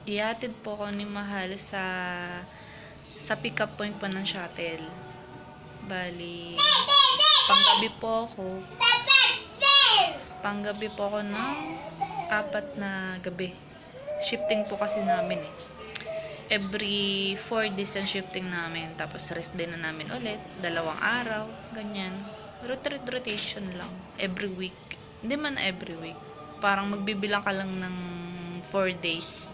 Ihatid po ako ni Mahal sa pick-up point po ng shuttle. Bali, panggabi po ako. Panggabi po ako ng 4 na gabi. Shifting po kasi namin eh. Every 4 days ang shifting namin. Tapos rest day na namin ulit. 2 araw. Ganyan. Rotation lang. Every week. Hindi man every week. Parang magbibilang ka lang ng 4 days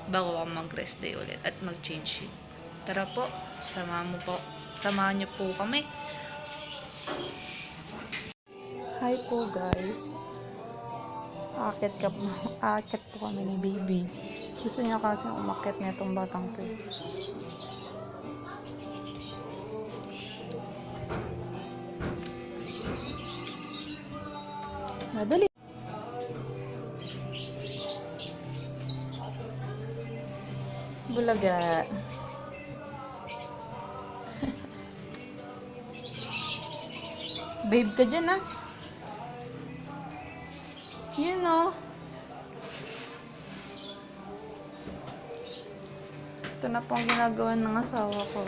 bago ka mag-rest day ulit at mag-change shift. Tara po, samahan niyo po kami. Hi po guys. Akit po kami ni baby. Gusto niya kasi umakyat na itong batang to. Madali. Bulaga. Babe ka dyan ah. Yun o. Ito na po ang ginagawa ng asawa ko.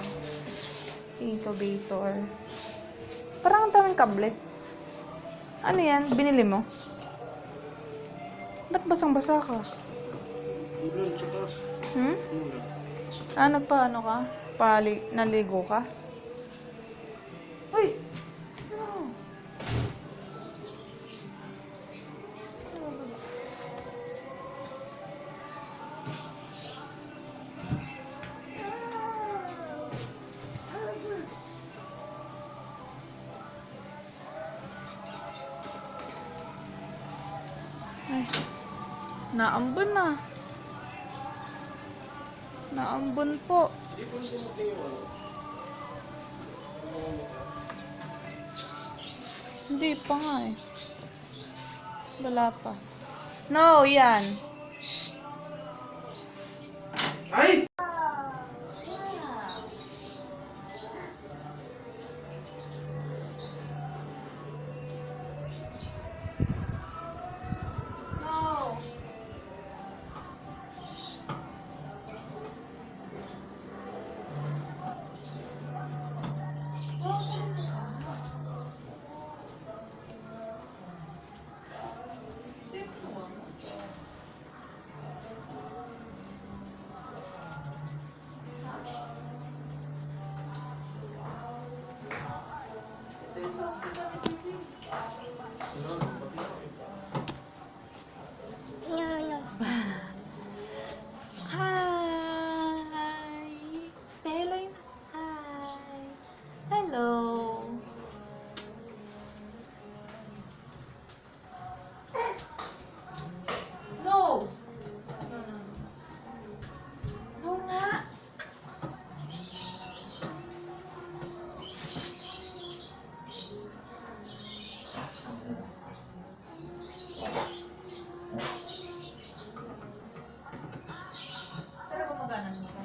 Incubator. Parang ang daming kable. Ano yan? Binili mo? Ba't basang-basa ka? Ulan sa taas. Ulan. Nagpaano ka? Naligo ka? Uy! No! Ay, naambon na. Naambon po. Hindi pa nga eh. Wala pa. No, yan. Shh. Ay! No. Hi! Say hello yun. Hi! Hello! No! No nga! Pero gumagana mo ka.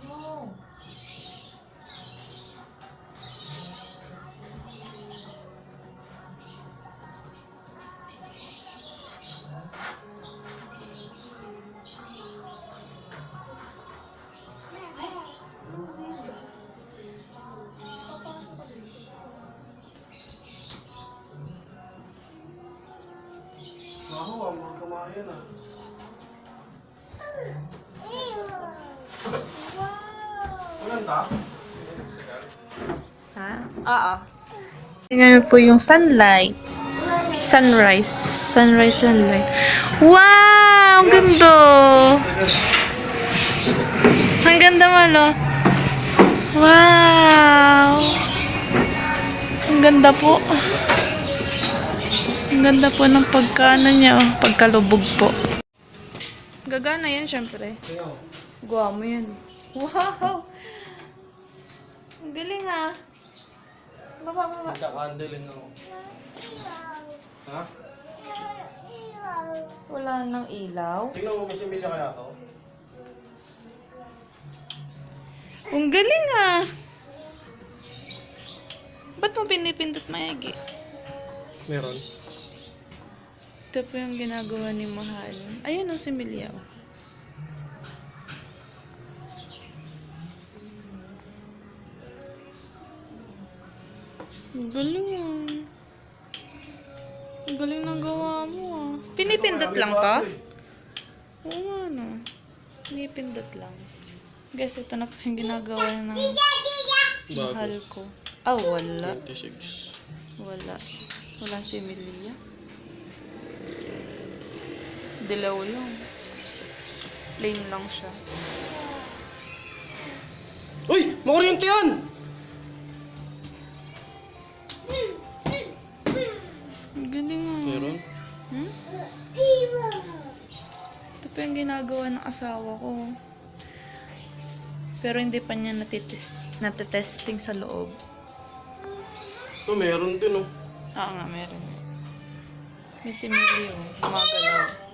No! Ako, amor kamayan ah. Maganda? Ha? Oo. Tingnan po yung sunlight. Sunrise. Sunrise, sunlight. Wow! Ang ganda! Ang ganda, Malo. Wow! Ang ganda po. Ang ganda po ng pagkaano niya, oh. Pagkalubog po. Gagana yan, syempre. Guwa mo yan. Wow! Ang galing, ah. Baba. Nagka-candling ako. Ha? Wala nang ilaw. Tingnan mo, may similya kaya to? Ang galing, ah. Ba't mo pinipindot mayagi? Meron. Ito po yung ginagawa ni Mahal. Ayun, si Milya. Ang galing, ah. Ang galing ng gawa mo, ah. Pinipindot lang to? Oo nga, no. Pinipindot lang. Guys, ito na po yung ginagawa ng Mahal ko. Ah, wala. 26. Wala. Wala si Emilia. Dilaw lang. Plain lang siya. Uy! Makuryente yan! Ang galing, ah. Meron? Hmm? Ito pa yung ginagawa ng asawa ko. Pero hindi pa niya natitesting sa loob. Ito, meron din, oh. Oo nga, meron. May si Emilio, gumagalaw.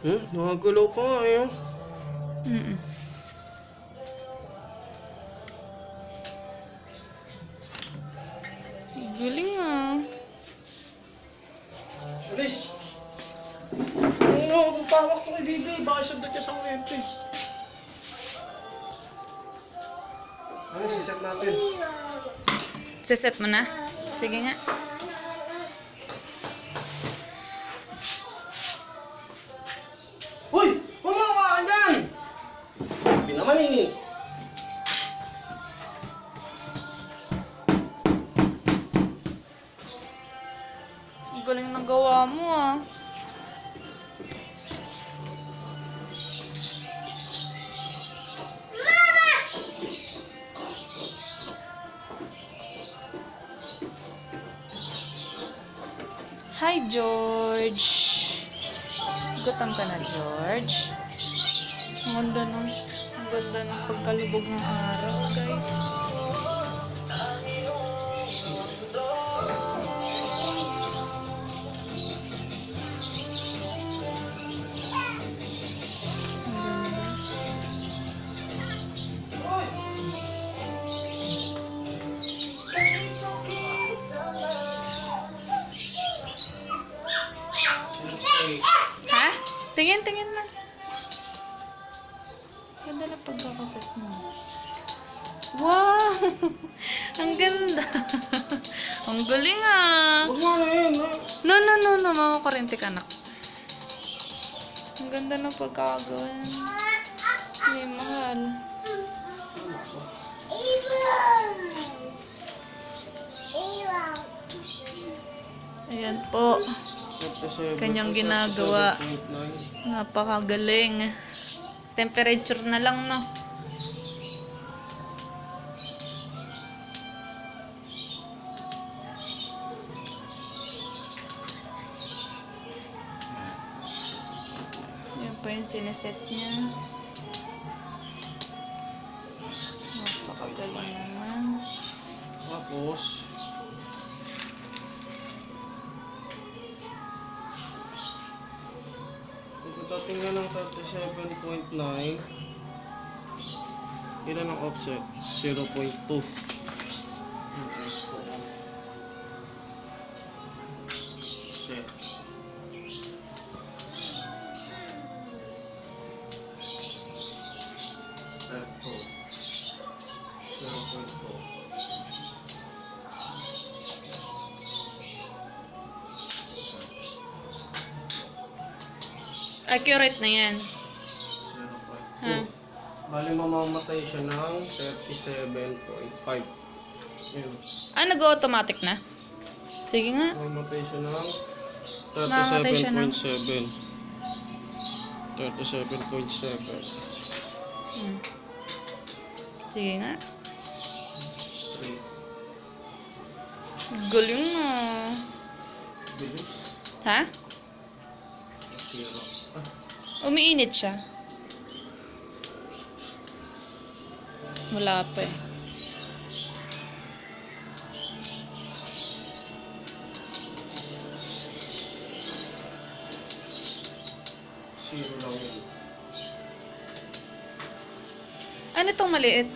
Nakagalaw pa nga, eh. Mm-mm. Galing, ah. Alis! Ano, kung tawak to kay Bibi, baka isundan niya sa kuwente. Ano, siset natin? Siset mo na? Sige nga. Uy! Huwag mo hawakan dyan! Sabi naman, eh. Ang galing ng gawa mo, ah. Hi, George. Gutom ka na, George? Ang ganda ng pagkalubog ng araw, guys. Ha? Tingin na. Ganda na pagkakaset mo. Wow! Ang ganda. Ang galing, ah. Huwag mo na yun, ha? No. Mamakurente ka na. Ang ganda ng pagkakagawa ni Mahal. Ayan po. Kanyang ginagawa. Napakagaling. Temperature na lang, no? Yan po yung sineset niya. Napakagaling naman. Tapos, tingnan ng 37.9. Ilan ang offset? 0.2. Set. Eto. 0.2. Accurate na yan. 0.2. Ha? Bali mamamatay siya ng 37.5. Ayun. Nag-automatic na? Sige nga. Mamatay siya ng Mamatay siya ng 37.7. 37.7. Sige nga. 3. Galing mo. Bilis. Ha? 0. Umiinit siya. Wala pa eh. Zero lang yun. Ano itong maliit?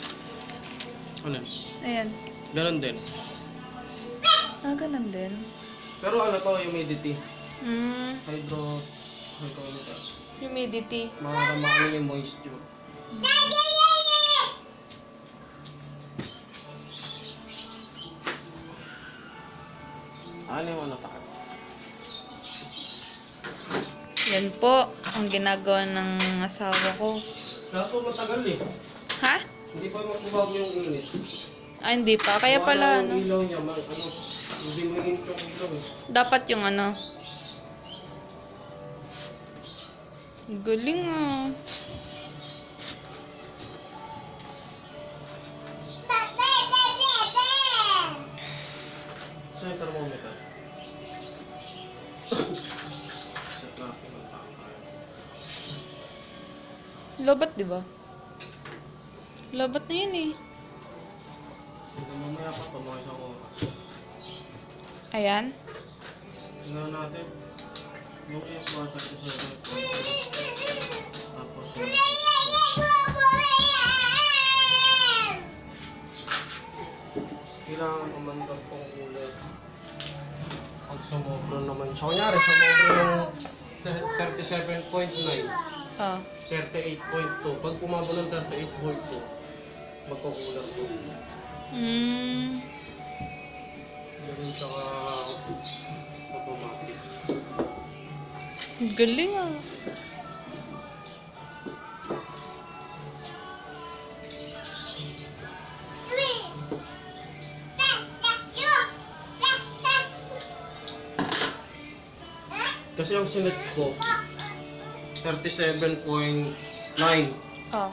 Ano? Ayan. Ganon din. Ganun din. Pero ano to, humidity. Hmm. Hydrometer. Humidity. Maano yung moisture. Ano yung ano tayo? Yan po ang ginagawa ng asawa ko. Kaso matagal eh. Ha? Hindi pa magbabago yung init. Hindi pa. Kaya Kung pala, ano yung ilaw niya, hindi mo init yung ilaw eh. dapat yung ano. Galing ah. Saan yung thermometer? Set natin ang tangkay. Lobat, di ba? Lobat na yun eh. Hanggang mamaya pa, mga isang oras. Ayan. Tingnan natin. Yung air water is 7.2. Tapos kailangan umandang pong ulit. Pag sumobro naman siya. Kunyari, sumobro yung 37.9. Oh. 38.2. Pag pumabo ng 38.2, magkukulang po. Ganun siya ka automatic. Galing ah. Kasi ang sinet ko, 37.9. Oh.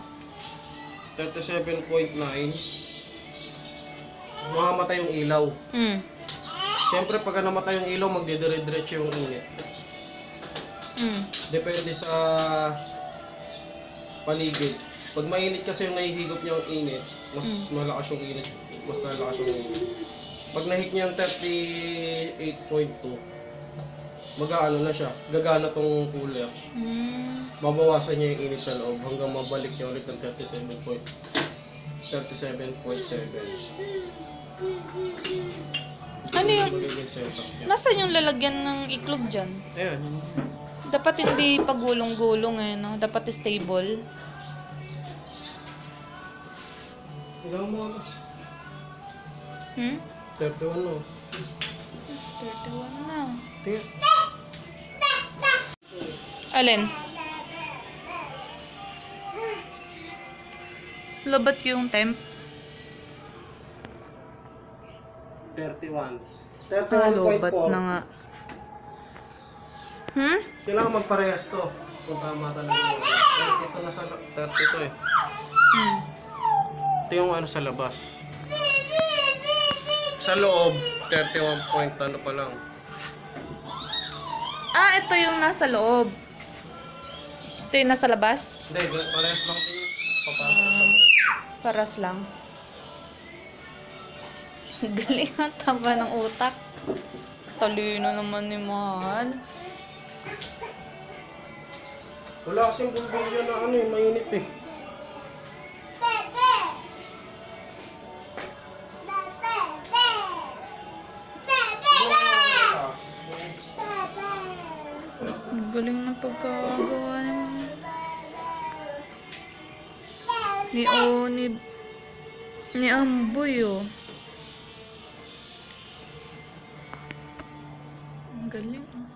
37.9. Mamamatay yung ilaw. Siyempre, pag namatay yung ilaw, magdidire-diretso yung init. Depende sa paligid. Pag mainit kasi yung nahihigop niya ang init, mas malakas yung init. Mas malakas yung init. Pag nahig niya yung 38.2, mag-aano na siya. Gagana tong cooler. Babawasan niya yung init sa loob hanggang mabalik niya ulit ng 37.7. Ano yung... Magiging setup niya. Nasaan yung lalagyan ng iklog dyan? Ayan. Dapat hindi pagulong-gulong eh, no? Dapat stable. Ilang mo ano? 31 no? 31 na. Tingnan. Alin? Labat yung temp. 31. Lobat na 31.4. nga. Kailangan magparehas to. Kung tama talaga yun. Ito na sa 30 to eh. Ito yung ano sa labas. Sa loob, 31 point ano pa lang. Ito yung nasa loob. Ito yung nasa labas. Hindi, parehas lang din. Papasok sa loob. Paras lang. Galing ang taba ng utak. Talino naman ni Mahal. Wala kasing bulbul yan na ano eh, mainit eh. Ang galing ng pagkakagawa ni Amboy oh. Ang galing oh.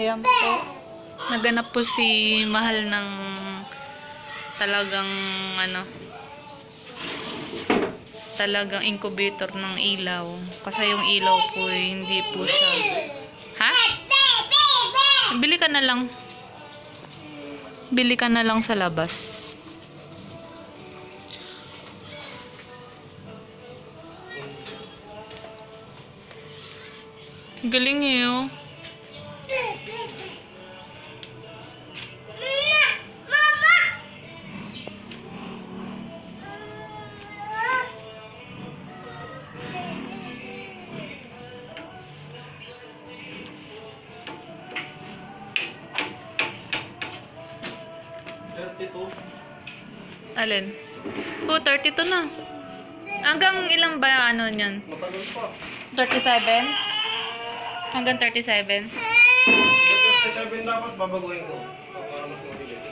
Ayan po. Naganap po si Mahal ng talagang talagang incubator ng ilaw. Kasi yung ilaw po hindi po siya. Ha? Bili ka na lang. Bili ka na lang sa labas. Galing eh, oh. Alin? 32 na. Hanggang ilang ba niyan? Matagal pa. 37? Hanggang 37? 37 dapat babaguhin ko. Para mas mabilis.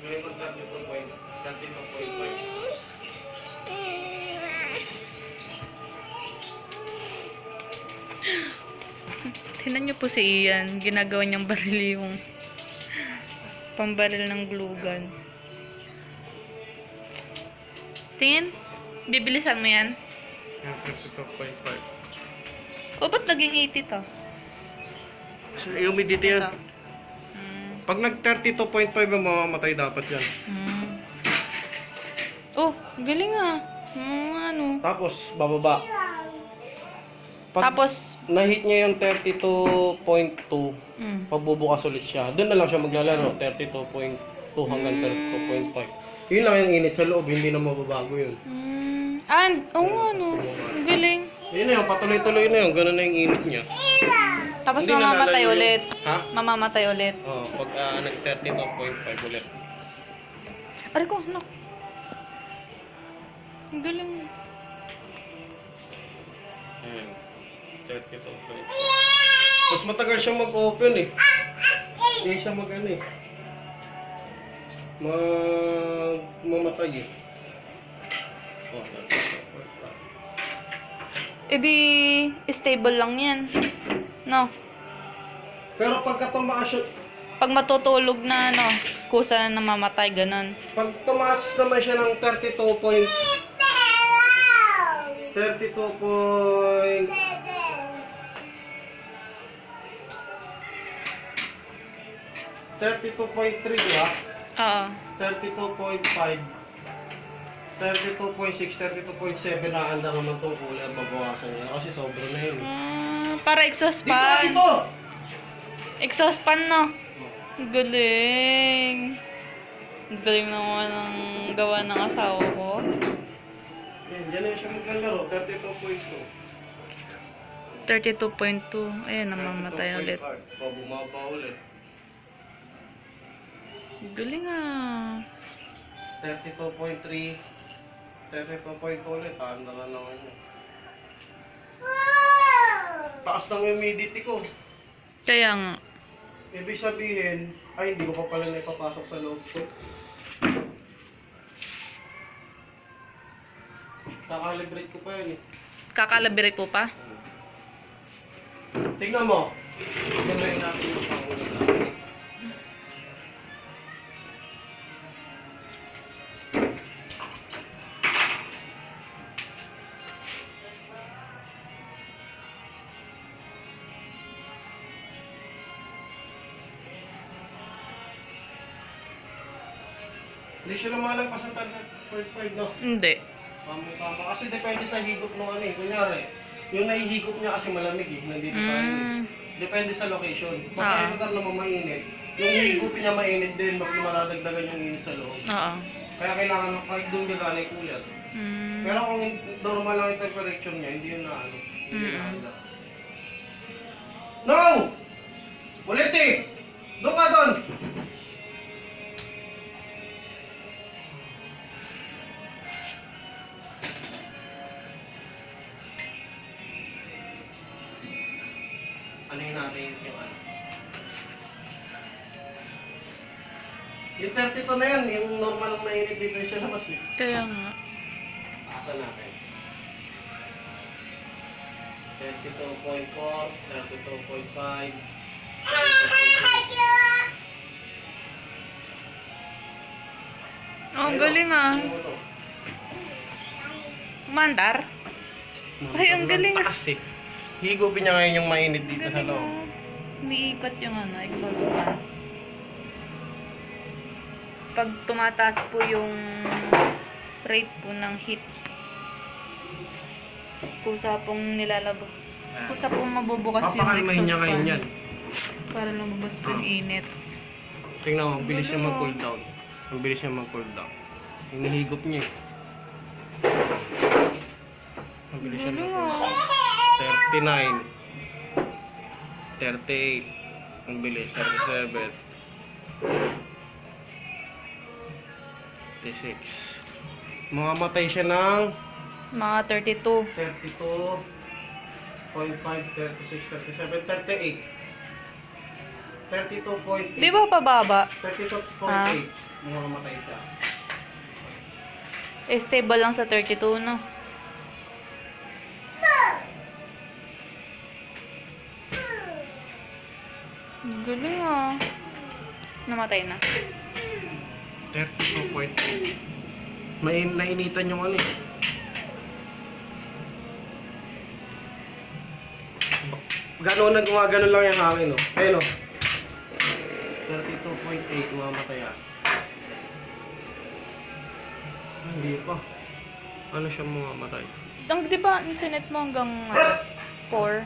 Ngayon pag 32.5. Tingnan niyo po si Ian. Ginagawa niyang baril yung pambaril ng glue gun. Tingin? Bibilisan mo yan? 32.5. O, ba't naging 80 to? So, humidity yan. Ito. Pag nag 32.5 ang mamamatay dapat yan. Oh, galing ah. Ano? Tapos, bababa. Pag Tapos, na-hit niya yung 32.2, pagbubukas ulit siya. Doon na lang siya maglalaro, 32.2 hanggang 32.5. Yun lang yung init sa loob, hindi na mababago yun. Ang galing. Yun na yun, patuloy-tuloy na yun, ganun na yung init niya. Tapos Hindi mamamatay nalalayo ulit. Ha? Mamamatay ulit. Oo, pag nag 32.5 ulit. Aray ko, anak. Ang galing. Ayan, 32.5. Mas matagal siya mag-open eh. Hindi siya mag-ano eh. Mamatay eh. Oh, 32.5. E di, stable lang yan. No? Pero pagka tumaas siya, Pag matutulog na, kusa na namamatay, ganun. pag tumaas naman siya ng 32 point... 32 point... 32.3 di ba? Oo. 32.5 32.6, 32.7 na anda naman tong kulay at mabawasan niya kasi sobra na yun. Para exhaust Dito ka fan. dito! Exhaust fan, no? Galing. Galing naman ang gawa ng asawa ko. Yan, dyan na siya maglalaro, 32.2. 32.2. Ayan, namamatay ulit. O, bumaba ulit. Galing ah. 32.3, 32.2 ulit, tanda na naman yun. Taas ng humidity ko. Kaya nga. Ibig sabihin, ay hindi ko pa pala naipapasok sa loob ko. Kakalibrate ko pa yan eh. Kakalabirit po pa? Tingnan mo. Tingnan natin yung pangunan natin. Hindi siya lumalagpas ng 10.5, no? Hindi. Tama. Kasi depende sa higop ng ano eh. Kunyari, yung nahihigop niya kasi malamig eh. Nandito tayo eh. Depende sa location. Pagka yung lugar naman mainit, yung higop niya mainit din, mas maradagdagan yung init sa loob. Oo. Kaya kailangan kahit doon gagana yung cooler. Pero kung normal lang yung temperature niya, hindi yun na ano. Hindi na handa. No! Ulit eh! Doon ka doon! Ano natin yung ano. Yung 32 na yan, yung normal ang mainit dito sa labas eh. Kaya nga. Asa natin. 32.4, 32.5, Oh, ang galing ah. Ano mo to? Mandar? Ay, ang galing ah. Taas eh. Higupin niya ngayon yung mainit dito sa loob. Umiikot yung ano, exhaust fan. Pag tumataas po yung rate po ng heat, kusa pong nilalabas. Kusa pong mabubukas yung Papakalmahin exhaust niya ngayon fan. yan. Para lumabas po yung init. Tingnan mo, ang bilis niya mag-cool down. Ang bilis niya mag-cool down. Hinihigop niya eh. Ang bilis siya mag-cool down. 39. 38. Ang bilis. 37. 36. Mamamatay siya ng Mga 32. 32.5, 36, 37, 38. 32.8. Di ba pababa? 32.8. Mamamatay siya. Stable lang sa 32, no? Galing ah. Namatay na. 32.8. May nainitan yung ano eh. Gano'n na gumagano lang yung hangin oh. Ayun oh. 32.8 mamatay ah. Hindi pa. Ano siya mamamatay? Di ba, sinet mo hanggang 4?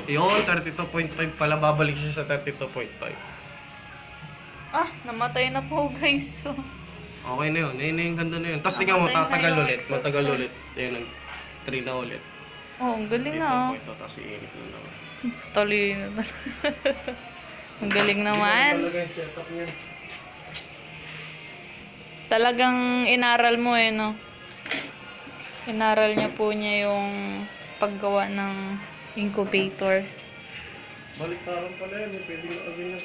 Yun, 32.5 pala. Babalik siya sa 32.5. Ah, namatay na po guys. So, Okay na yun. Ayun na yung ganda na yun. Tapos tingnan mo, Namatay na tatagal yung ulit. exhaust Matagal fan. ulit. Ayun, 3 na ulit. oh, ang galing ah. Ito, tapos iinit na naman. Tuloy na talaga. Ang galing naman. Talaga yung setup niya. Talagang inaral mo eh, no? Inaral niya po niya yung paggawa ng incubator. Baliktaran pala yan. Pwede na agin na.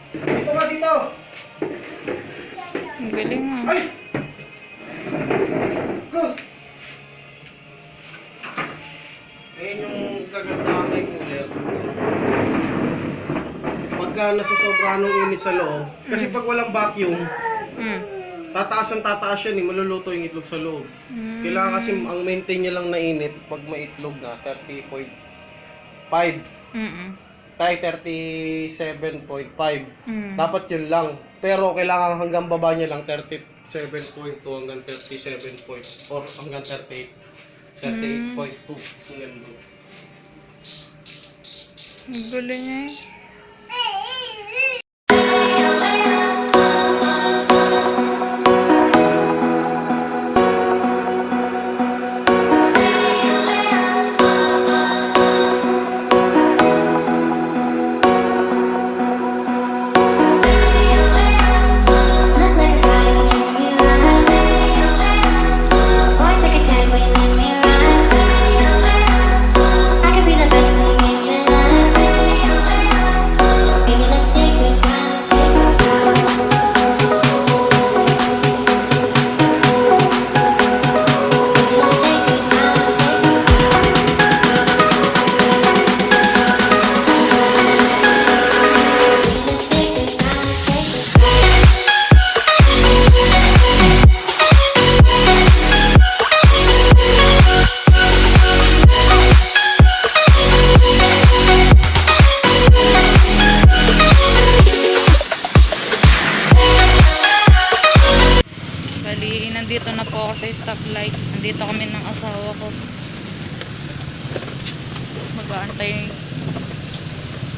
Dito ka, dito! Ang galing ah. Ay! Go! Ayan yung kagandahan kay cooler. Pagka nasasobrahan ng init sa loob, kasi pag walang vacuum, Mm. tataas yan eh, maluluto yung itlog sa loob. Kailangan kasi ang maintain niya lang na init pag may itlog na 30.5 Mm-mm. tayo 37.5. Mm. Dapat yun lang. Pero kailangan hanggang baba niya lang 37.2 hanggang 37 point or hanggang 38. 38.2 hanggang doon. Ang galing eh. Look like a guy who treat me right. Boy, take a chance when you let me ride. I could be the best thing in your life. Baby, let's take a drive, take a drive. Baby, let's take a drive, take a drive. Baby, let's take a drive, take a drive. Bali, nandito na po ako sa stoplight. Nandito kami ng asawa ko.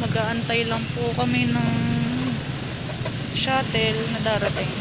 Mag-aantay lang po kami ng shuttle na darating.